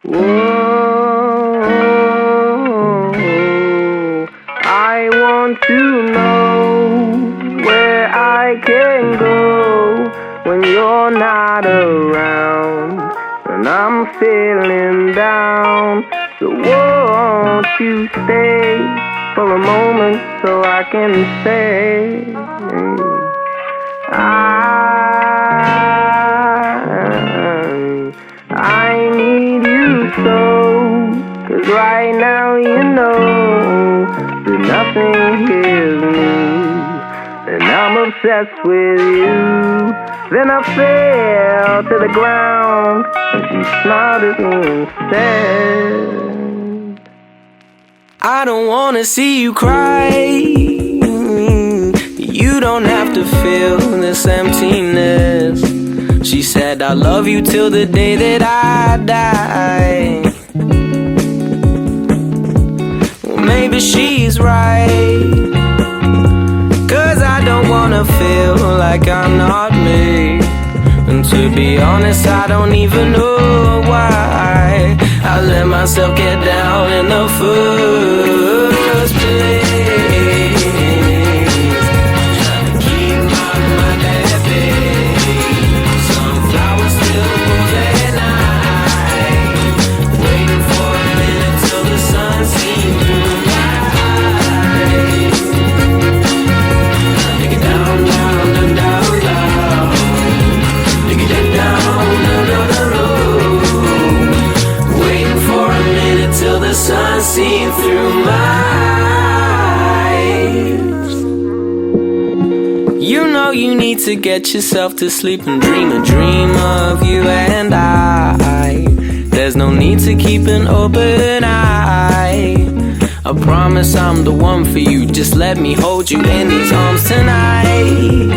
Whoa, I want to know where I can go when you're not around, and I'm feeling down. So won't you stay for a moment so I can say I need you so, 'cause right now you know that nothing heals me, and I'm obsessed with you. Then I fell to the ground, and she smiled at me and said, I don't wanna see you cry. You don't have to feel this emptiness. She said, I love you till the day that I die. Well, maybe she's right, 'cause I don't wanna feel like I'm not me. And to be honest, I don't even know why I let myself get down in the first place. Trying to keep my mind at bay. Sunflowers still bloom at night. Waiting for a minute till the sun seems through my eyes. Take it down, down, down, down, down. Take it down, down, down, down, down. Waiting for a minute till the sun seems through my eyes. You know you need to get yourself to sleep and dream a dream of you and I. There's no need to keep an open eye. I promise I'm the one for you. Just let me hold you in these arms tonight.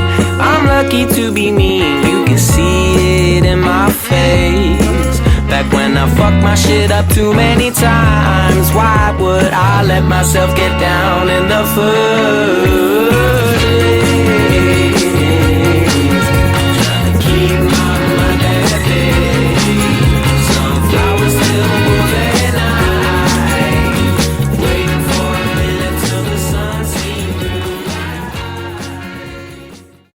I'm lucky to be me, you can see it in my face. Back when I fucked my shit up too many times, why would I let myself get down in the first